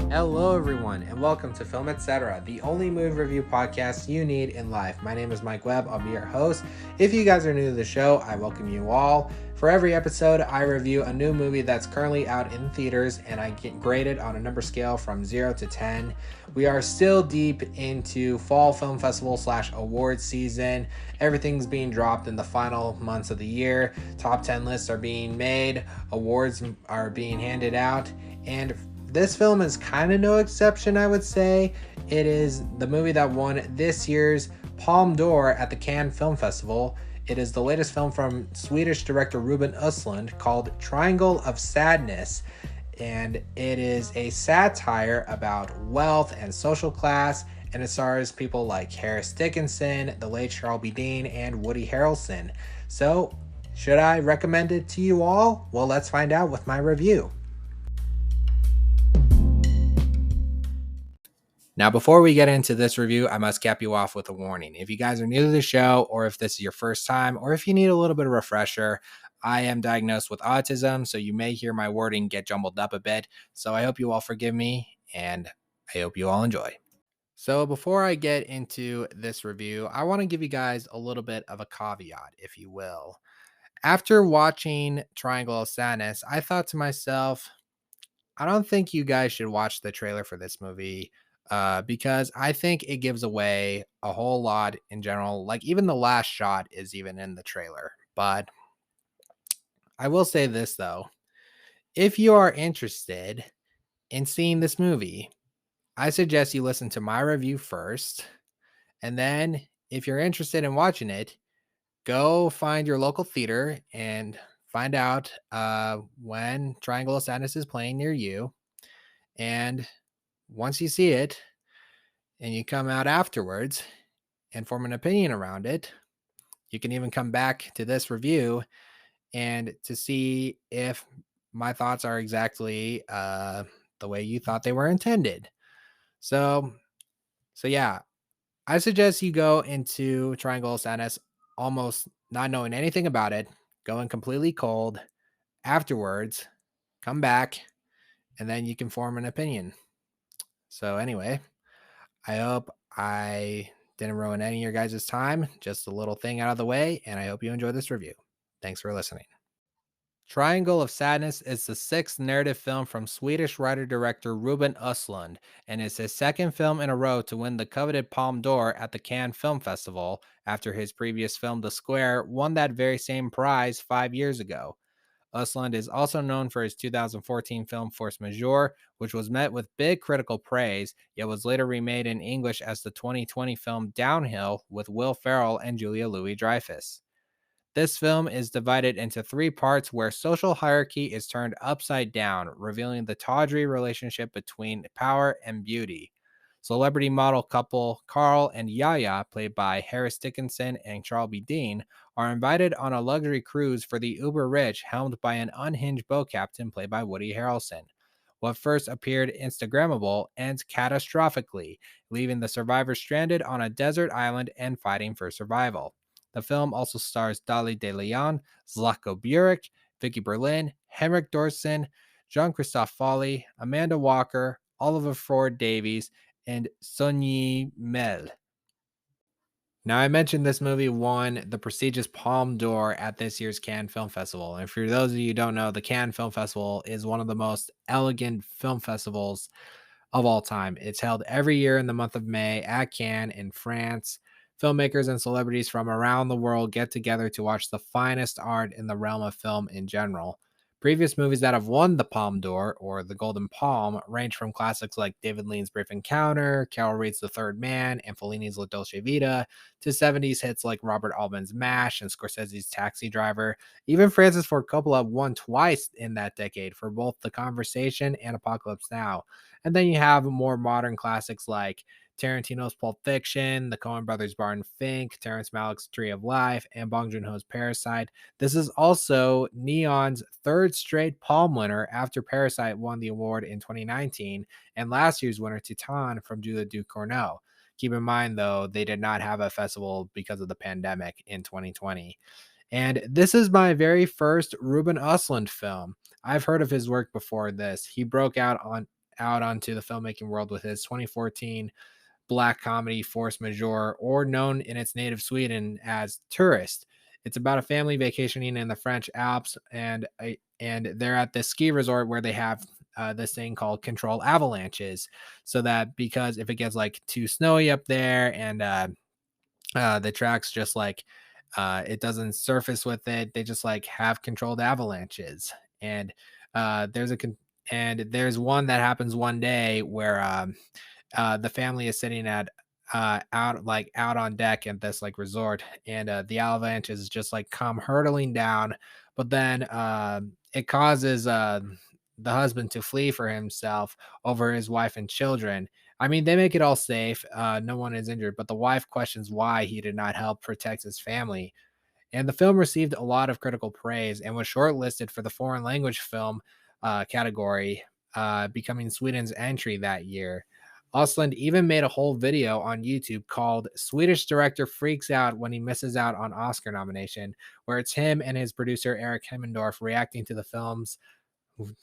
Hello, everyone, and welcome to Film Etc., the only movie review podcast you need in life. My name is Mike Webb. I'll be your host. If you guys are new to the show, I welcome you all. For every episode, I review a new movie that's currently out in theaters, and I get graded on a number scale from 0 to 10. We are still deep into Fall Film Festival / awards season. Everything's being dropped in the final months of the year. Top 10 lists are being made, awards are being handed out, and this film is kind of no exception, I would say. It is the movie that won this year's Palme d'Or at the Cannes Film Festival. It is the latest film from Swedish director Ruben Östlund called Triangle of Sadness, and it is a satire about wealth and social class, and it stars people like Harris Dickinson, the late Charles B. Dean, and Woody Harrelson. So, should I recommend it to you all? Well, let's find out with my review. Now, before we get into this review, I must cap you off with a warning. If you guys are new to the show, or if this is your first time, or if you need a little bit of refresher, I am diagnosed with autism, so you may hear my wording get jumbled up a bit. So I hope you all forgive me, and I hope you all enjoy. So before I get into this review, I want to give you guys a little bit of a caveat, if you will. After watching Triangle of Sadness, I thought to myself, I don't think you guys should watch the trailer for this movie because I think it gives away a whole lot in general. Like, even the last shot is even in the trailer. But I will say this, though. If you are interested in seeing this movie, I suggest you listen to my review first. And then, if you're interested in watching it, go find your local theater and find out when Triangle of Sadness is playing near you. And once you see it and you come out afterwards and form an opinion around it, you can even come back to this review and to see if my thoughts are exactly the way you thought they were intended. So yeah, I suggest you go into Triangle of Sadness almost not knowing anything about it, going completely cold. Afterwards, come back, and then you can form an opinion. So anyway, I hope I didn't ruin any of your guys' time. Just a little thing out of the way, and I hope you enjoy this review. Thanks for listening. Triangle of Sadness is the sixth narrative film from Swedish writer-director Ruben Östlund, and is his second film in a row to win the coveted Palme d'Or at the Cannes Film Festival, after his previous film The Square won that very same prize 5 years ago. Östlund is also known for his 2014 film Force Majeure, which was met with big critical praise, yet was later remade in English as the 2020 film Downhill with Will Ferrell and Julia Louis-Dreyfus. This film is divided into 3 parts where social hierarchy is turned upside down, revealing the tawdry relationship between power and beauty. Celebrity model couple Carl and Yaya, played by Harris Dickinson and Charles B. Dean, are invited on a luxury cruise for the uber rich, helmed by an unhinged boat captain played by Woody Harrelson. What first appeared Instagrammable ends catastrophically, leaving the survivors stranded on a desert island and fighting for survival. The film also stars Dali De Leon, Zlatko Buric, Vicky Berlin, Henrik Dorsen, Jean-Christophe Folly, Amanda Walker, Oliver Ford Davies, and Sonyi Mel. Now, I mentioned this movie won the prestigious Palme d'Or at this year's Cannes Film Festival. And for those of you who don't know, the Cannes Film Festival is one of the most elegant film festivals of all time. It's held every year in the month of May at Cannes in France. Filmmakers and celebrities from around the world get together to watch the finest art in the realm of film in general. Previous movies that have won the Palme d'Or, or the Golden Palm, range from classics like David Lean's Brief Encounter, Carol Reed's The Third Man, and Fellini's La Dolce Vita, to 70s hits like Robert Altman's MASH and Scorsese's Taxi Driver. Even Francis Ford Coppola won twice in that decade for both The Conversation and Apocalypse Now. And then you have more modern classics like Tarantino's Pulp Fiction, the Coen brothers' Barton Fink, Terrence Malick's Tree of Life, and Bong Joon-ho's Parasite. This is also Neon's third straight Palme winner after Parasite won the award in 2019, and last year's winner Titan from Julia Ducournau. Keep in mind, though, they did not have a festival because of the pandemic in 2020. And this is my very first Ruben Östlund film. I've heard of his work before this. He broke out out onto the filmmaking world with his 2014 black comedy Force Majeure, or known in its native Sweden as Tourist. It's about a family vacationing in the French Alps, and they're at this ski resort where they have this thing called controlled avalanches, so that because if it gets like too snowy up there and the tracks just like it doesn't surface with it, they just like have controlled avalanches. And there's and there's one that happens one day where the family is sitting at out on deck at this like resort, and the avalanches just like come hurtling down, but then it causes the husband to flee for himself over his wife and children. I mean, they make it all safe, no one is injured, but the wife questions why he did not help protect his family. And the film received a lot of critical praise and was shortlisted for the foreign language film category, becoming Sweden's entry that year. Östlund even made a whole video on YouTube called Swedish Director Freaks Out When He Misses Out on Oscar Nomination, where it's him and his producer Eric Hemmendorf reacting to the films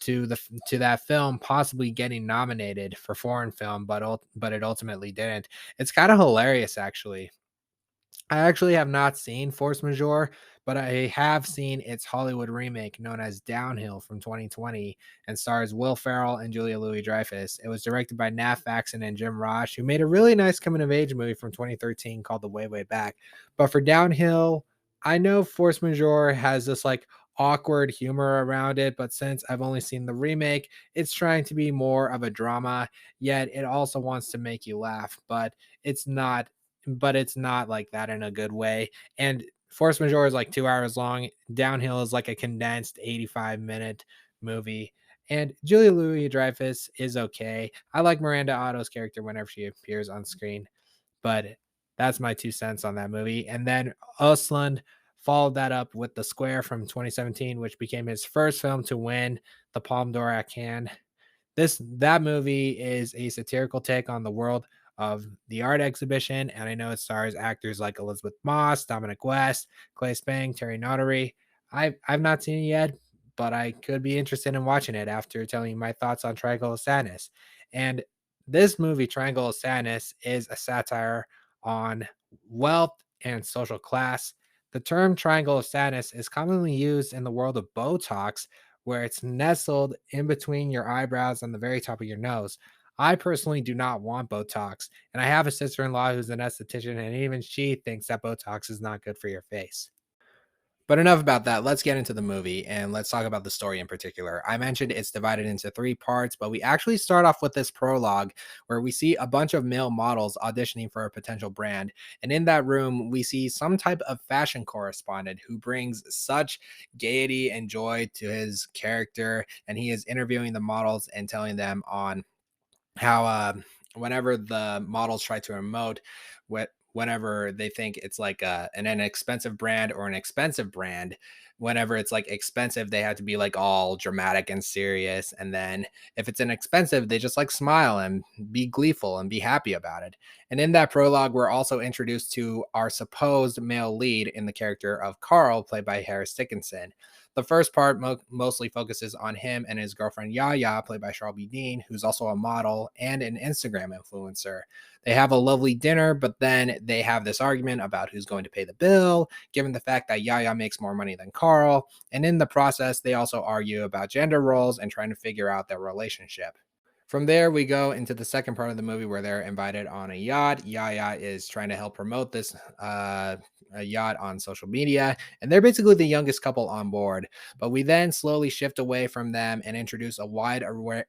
to that film possibly getting nominated for foreign film, but it ultimately didn't. It's kind of hilarious actually. I actually have not seen Force Majeure, but I have seen its Hollywood remake known as Downhill from 2020 and stars Will Ferrell and Julia Louis-Dreyfus. It was directed by Nat Faxon and Jim Rosh, who made a really nice coming of age movie from 2013 called The Way Way Back. But for Downhill, I know Force Majeure has this like awkward humor around it, but since I've only seen the remake, it's trying to be more of a drama, yet it also wants to make you laugh, it's not it's not like that in a good way. And Force Majeure is like 2 hours long. Downhill is like a condensed 85-minute movie. And Julia Louis Dreyfus is okay. I like Miranda Otto's character whenever she appears on screen, but that's my 2 cents on that movie. And then Östlund followed that up with The Square from 2017, which became his first film to win the Palme d'Or at Cannes. That movie is a satirical take on the world of the art exhibition, and I know it stars actors like Elizabeth Moss, Dominic West, Clay Spang, Terry Notary. I've not seen it yet, but I could be interested in watching it after telling you my thoughts on Triangle of Sadness. And this movie, Triangle of Sadness, is a satire on wealth and social class. The term Triangle of Sadness is commonly used in the world of Botox, where it's nestled in between your eyebrows and the very top of your nose. I personally do not want Botox, and I have a sister in law who's an esthetician, and even she thinks that Botox is not good for your face. But enough about that. Let's get into the movie and let's talk about the story in particular. I mentioned it's divided into 3 parts, but we actually start off with this prologue where we see a bunch of male models auditioning for a potential brand. And in that room, we see some type of fashion correspondent who brings such gaiety and joy to his character. And he is interviewing the models and telling them on how whenever the models try to emote, whenever they think it's like an inexpensive brand or an expensive brand, whenever it's like expensive they have to be like all dramatic and serious, and then if it's inexpensive they just like smile and be gleeful and be happy about it. And in that prologue we're also introduced to our supposed male lead in the character of Carl, played by Harris Dickinson. The first part mostly focuses on him and his girlfriend Yaya, played by Charles B. Dean, who's also a model and an Instagram influencer. They have a lovely dinner, but then they have this argument about who's going to pay the bill, given the fact that Yaya makes more money than Carl. And in the process, they also argue about gender roles and trying to figure out their relationship. From there, we go into the second part of the movie where they're invited on a yacht. Yaya is trying to help promote this a yacht on social media, and they're basically the youngest couple on board. But we then slowly shift away from them and introduce a wide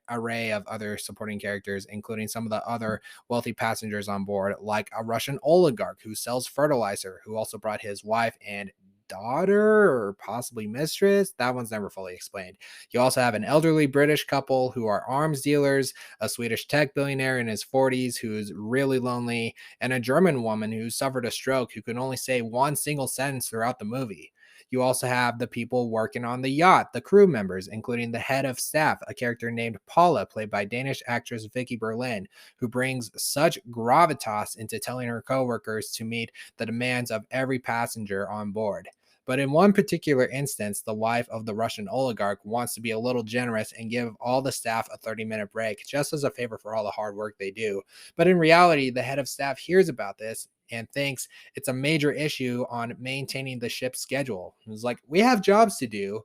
array of other supporting characters, including some of the other wealthy passengers on board, like a Russian oligarch who sells fertilizer, who also brought his wife and daughter or possibly mistress. That one's never fully explained. You also have an elderly British couple who are arms dealers, a Swedish tech billionaire in his 40s who's really lonely, and a German woman who suffered a stroke who can only say one single sentence throughout the movie. You also have the people working on the yacht, the crew members, including the head of staff, a character named Paula, played by Danish actress Vicky Berlin, who brings such gravitas into telling her coworkers to meet the demands of every passenger on board. But in one particular instance, the wife of the Russian oligarch wants to be a little generous and give all the staff a 30-minute break just as a favor for all the hard work they do. But in reality, the head of staff hears about this and thinks it's a major issue on maintaining the ship's schedule. It's like, we have jobs to do.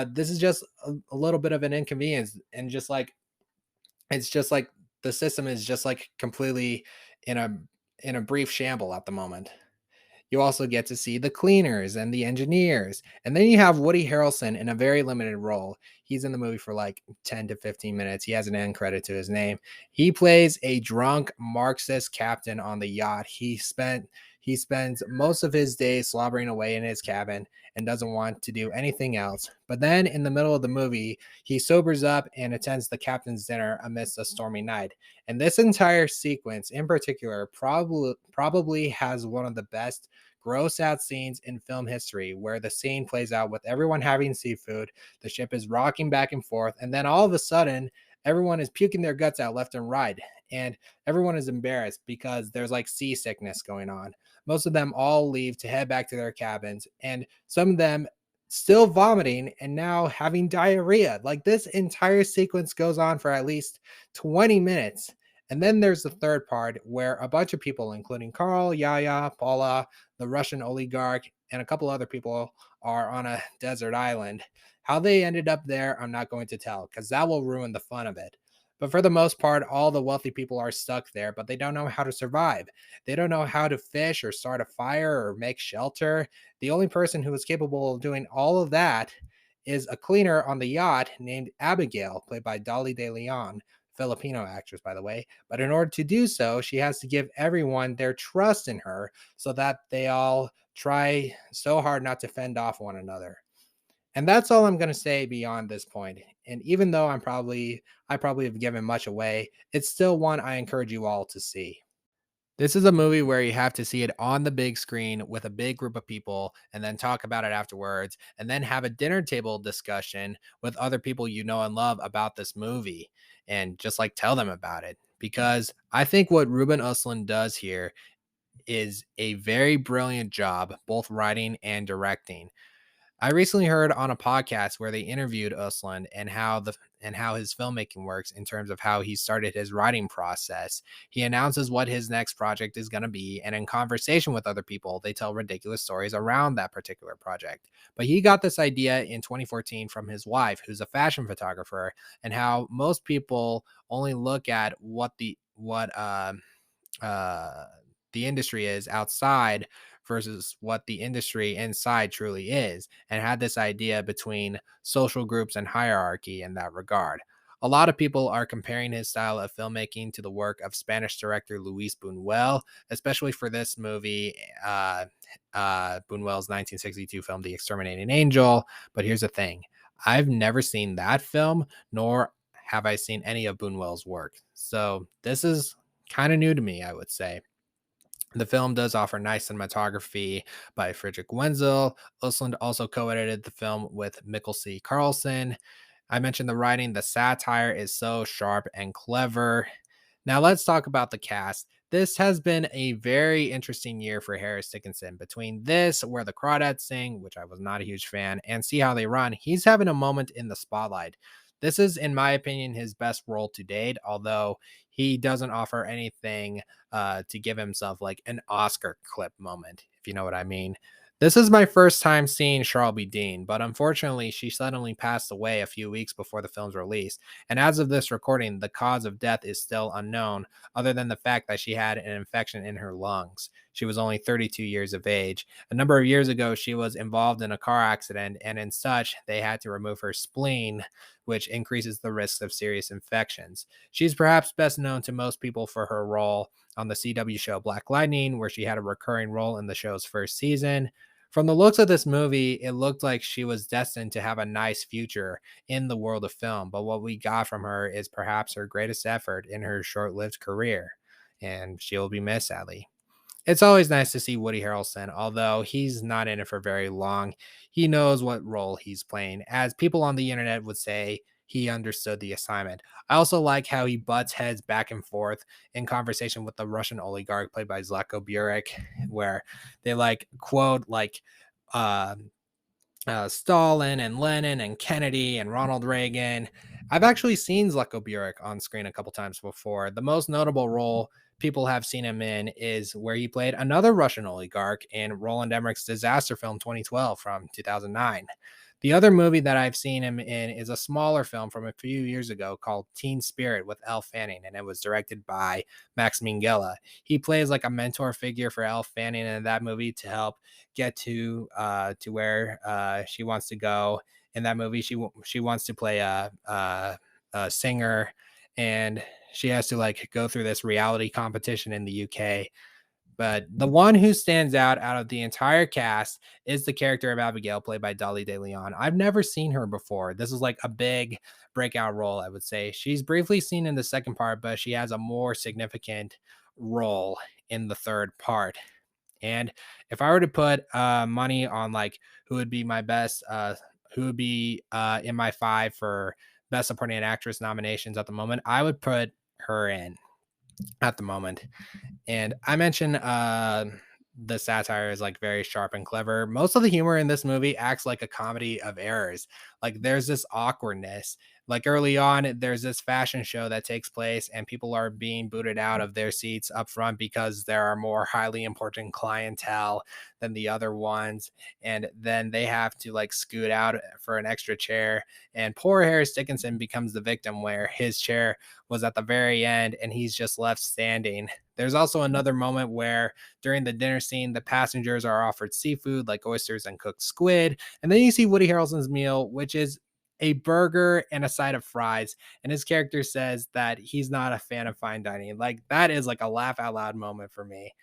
This is just a little bit of an inconvenience. And just like, it's just like the system is just like completely in a brief shamble at the moment. You also get to see the cleaners and the engineers. And then you have Woody Harrelson in a very limited role. He's in the movie for like 10 to 15 minutes. He has an end credit to his name. He plays a drunk Marxist captain on the yacht. He spends most of his day slobbering away in his cabin and doesn't want to do anything else. But then in the middle of the movie, he sobers up and attends the captain's dinner amidst a stormy night. And this entire sequence in particular probably has one of the best gross out scenes in film history, where the scene plays out with everyone having seafood, the ship is rocking back and forth, and then all of a sudden everyone is puking their guts out left and right, and everyone is embarrassed because there's like seasickness going on. Most of them all leave to head back to their cabins, and some of them still vomiting and now having diarrhea. Like, this entire sequence goes on for at least 20 minutes. And then there's the third part where a bunch of people, including Carl, Yaya, Paula, the Russian oligarch, and a couple other people, are on a desert island. How they ended up there, I'm not going to tell because that will ruin the fun of it. But for the most part, all the wealthy people are stuck there, but they don't know how to survive. They don't know how to fish or start a fire or make shelter. The only person who is capable of doing all of that is a cleaner on the yacht named Abigail, played by Dolly De Leon, Filipino actress, by the way. But in order to do so, she has to give everyone their trust in her so that they all try so hard not to fend off one another. And that's all I'm going to say beyond this point. And even though I probably have given much away, it's still one I encourage you all to see. This is a movie where you have to see it on the big screen with a big group of people and then talk about it afterwards and then have a dinner table discussion with other people you know and love about this movie and just like tell them about it. Because I think what Ruben Östlund does here is a very brilliant job, both writing and directing. I recently heard on a podcast where they interviewed Östlund and how his filmmaking works in terms of how he started his writing process. He announces what his next project is going to be, and in conversation with other people, they tell ridiculous stories around that particular project. But he got this idea in 2014 from his wife, who's a fashion photographer, and how most people only look at uh, the industry is outside versus what the industry inside truly is, and had this idea between social groups and hierarchy in that regard. A lot of people are comparing his style of filmmaking to the work of Spanish director Luis Buñuel, especially for this movie, Buñuel's 1962 film, The Exterminating Angel. But here's the thing, I've never seen that film, nor have I seen any of Buñuel's work. So this is kind of new to me, I would say. The film does offer nice cinematography by Frederick Wenzel. Östlund also co-edited the film with Mikkel C. Carlson. I mentioned the writing. The satire is so sharp and clever. Now let's talk about the cast. This has been a very interesting year for Harris Dickinson. Between this, Where the Crawdads Sing, which I was not a huge fan, and See How They Run, he's having a moment in the spotlight. This is, in my opinion, his best role to date, although he doesn't offer anything to give himself like an Oscar clip moment, if you know what I mean. This is my first time seeing Charlby Dean, but unfortunately, she suddenly passed away a few weeks before the film's release. And as of this recording, the cause of death is still unknown, other than the fact that she had an infection in her lungs. She was only 32 years of age. A number of years ago, she was involved in a car accident, and in such, they had to remove her spleen, which increases the risk of serious infections. She's perhaps best known to most people for her role on the CW show Black Lightning, where she had a recurring role in the show's first season. From the looks of this movie, it looked like she was destined to have a nice future in the world of film, but what we got from her is perhaps her greatest effort in her short-lived career, and she will be missed, sadly. It's always nice to see Woody Harrelson, although he's not in it for very long. He knows what role he's playing. As people on the internet would say, he understood the assignment. I also like how he butts heads back and forth in conversation with the Russian oligarch played by Zlatko Burek, where they like quote like uh, Stalin and Lenin and Kennedy and Ronald Reagan. I've actually seen Zlatko Burek on screen a couple times before. The most notable role people have seen him in is where he played another Russian oligarch in Roland Emmerich's disaster film 2012 from 2009. The other movie that I've seen him in is a smaller film from a few years ago called Teen Spirit with Elle Fanning, and it was directed by Max Minghella. He plays like a mentor figure for Elle Fanning in that movie to help get to where she wants to go in that movie. She wants to play a singer, and she has to like go through this reality competition in the UK. But the one who stands out of the entire cast is the character of Abigail, played by Dolly De Leon. I've never seen her before. This is like a big breakout role, I would say. She's briefly seen in the second part, but she has a more significant role in the third part. And if I were to put money on like who would be my best, who would be in my five for best supporting actress nominations at the moment, I would put her in at the moment. And I mentioned the satire is like very sharp and clever. Most of the humor in this movie acts like a comedy of errors. Like there's this awkwardness. Like early on, there's this fashion show that takes place, and people are being booted out of their seats up front because there are more highly important clientele than the other ones. And then they have to like scoot out for an extra chair. And poor Harris Dickinson becomes the victim, where his chair was at the very end and he's just left standing. There's also another moment where during the dinner scene, the passengers are offered seafood like oysters and cooked squid. And then you see Woody Harrelson's meal, which is a burger and a side of fries. And his character says that he's not a fan of fine dining. Like that is like a laugh out loud moment for me.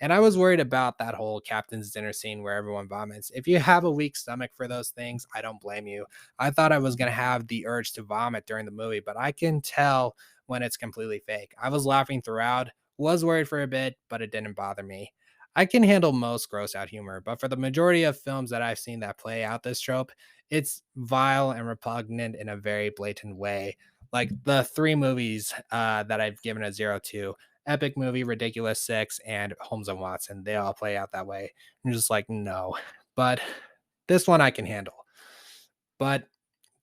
And I was worried about that whole captain's dinner scene where everyone vomits. If you have a weak stomach for those things, I don't blame you. I thought I was going to have the urge to vomit during the movie, but I can tell when it's completely fake. I was laughing throughout, was worried for a bit, but it didn't bother me. I can handle most gross out humor, but for the majority of films that I've seen that play out this trope, it's vile and repugnant in a very blatant way. Like the three movies that I've given a 0 to: Epic Movie, Ridiculous Six, and Holmes and Watson. They all play out that way. I'm just like, no. But this one I can handle. But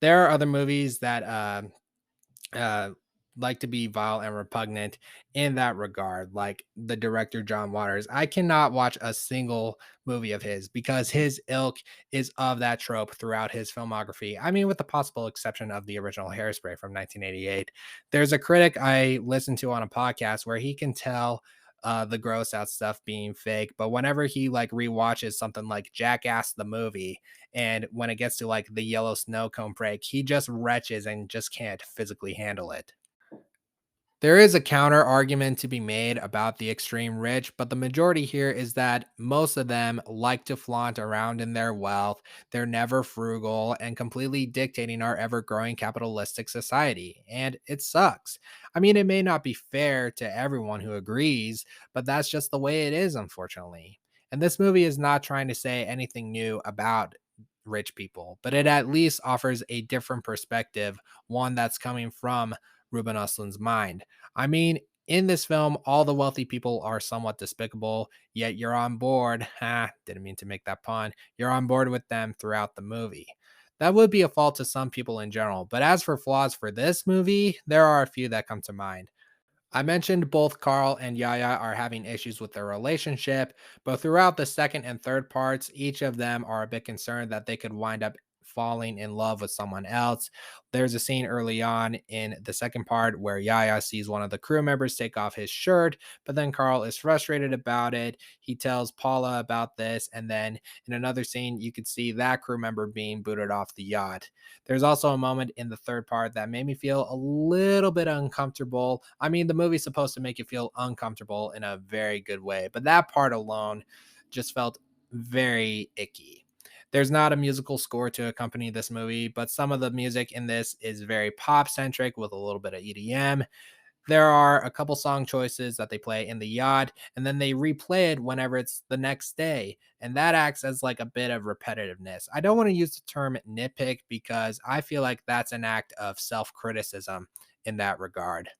there are other movies that uh, like to be vile and repugnant in that regard, like the director John Waters. I cannot watch a single movie of his because his ilk is of that trope throughout his filmography. I mean, with the possible exception of the original Hairspray from 1988. There's a critic I listened to on a podcast where he can tell the gross out stuff being fake, but whenever he like rewatches something like Jackass the movie, and when it gets to like the yellow snow cone break, he just retches and just can't physically handle it. There is a counter argument to be made about the extreme rich, but the majority here is that most of them like to flaunt around in their wealth. They're never frugal and completely dictating our ever growing capitalistic society. And it sucks. I mean, it may not be fair to everyone who agrees, but that's just the way it is, unfortunately. And this movie is not trying to say anything new about rich people, but it at least offers a different perspective, one that's coming from Ruben Östlund's mind. I mean, in this film, all the wealthy people are somewhat despicable, yet you're on board. Didn't mean to make that pun. You're on board with them throughout the movie. That would be a fault to some people in general, but as for flaws for this movie, there are a few that come to mind. I mentioned both Carl and Yaya are having issues with their relationship, but throughout the second and third parts, each of them are a bit concerned that they could wind up falling in love with someone else. There's a scene early on in the second part where Yaya sees one of the crew members take off his shirt, but then Carl is frustrated about it. He tells Paula about this, and then in another scene, you could see that crew member being booted off the yacht. There's also a moment in the third part that made me feel a little bit uncomfortable. I mean, the movie's supposed to make you feel uncomfortable in a very good way, but that part alone just felt very icky. There's not a musical score to accompany this movie, but some of the music in this is very pop centric with a little bit of EDM. There are a couple song choices that they play in the yacht, and then they replay it whenever it's the next day. And that acts as like a bit of repetitiveness. I don't want to use the term nitpick because I feel like that's an act of self criticism in that regard.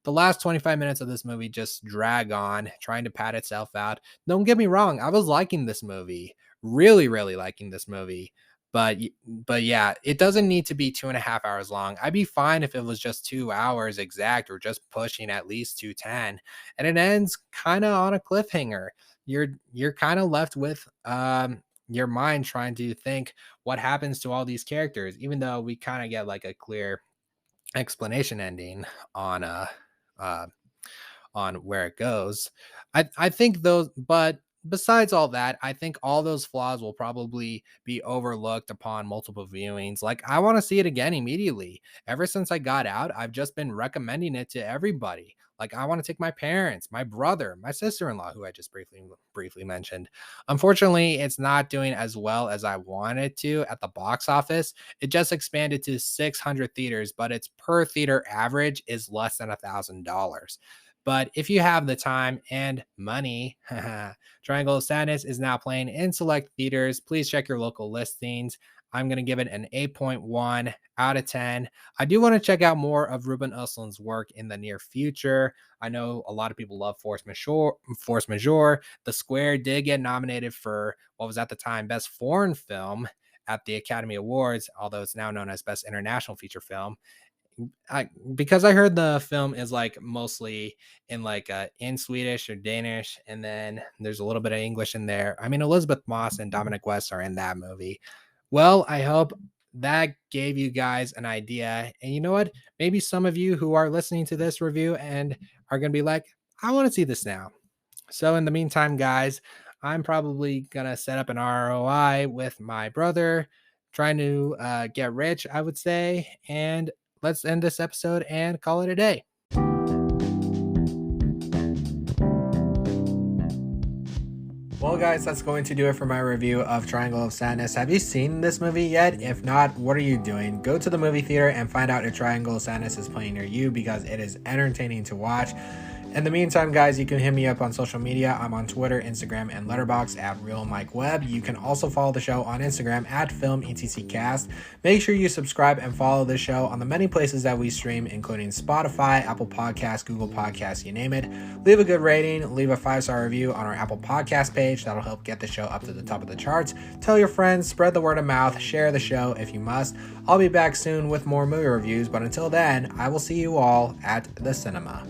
The last 25 minutes of this movie just drag on, trying to pad itself out. Don't get me wrong, I was liking this movie. really, really liking this movie. But yeah, it doesn't need to be 2.5 hours long. I'd be fine if it was just 2 hours exact or just pushing at least 210. And it ends kind of on a cliffhanger. You're kind of left with your mind trying to think what happens to all these characters, even though we kind of get like a clear explanation ending on uh on where it goes. I think those, but besides all that, I think all those flaws will probably be overlooked upon multiple viewings. Like, I want to see it again immediately. Ever since I got out, I've just been recommending it to everybody. Like, I want to take my parents, my brother, my sister-in-law, who I just briefly mentioned. Unfortunately, it's not doing as well as I wanted to at the box office. It just expanded to 600 theaters, but its per theater average is less than $1,000. But if you have the time and money, Triangle of Sadness is now playing in select theaters. Please check your local listings. I'm going to give it an 8.1 out of 10. I do want to check out more of Ruben Östlund's work in the near future. I know a lot of people love Force Majeure. Force Majeure. The Square did get nominated for what was at the time Best Foreign Film at the Academy Awards, although it's now known as Best International Feature Film. Because I heard the film is like mostly in like in Swedish or Danish, and then there's a little bit of English in there. I mean, Elizabeth Moss and Dominic West are in that movie. Well, I hope that gave you guys an idea. And you know what? Maybe some of you who are listening to this review and are going to be like, I want to see this now. So in the meantime, guys, I'm probably gonna set up an ROI with my brother, trying to get rich, I would say. And let's end this episode and call it a day. Well, guys, that's going to do it for my review of Triangle of Sadness. Have you seen this movie yet? If not, what are you doing? Go to the movie theater and find out if Triangle of Sadness is playing near you, because it is entertaining to watch. In the meantime, guys, you can hit me up on social media. I'm on Twitter, Instagram, and Letterboxd at Real Mike Webb. You can also follow the show on Instagram at FilmETCcast. Make sure you subscribe and follow the show on the many places that we stream, including Spotify, Apple Podcasts, Google Podcasts, you name it. Leave a good rating, leave a 5-star review on our Apple Podcast page. That'll help get the show up to the top of the charts. Tell your friends, spread the word of mouth, share the show if you must. I'll be back soon with more movie reviews, but until then, I will see you all at the cinema.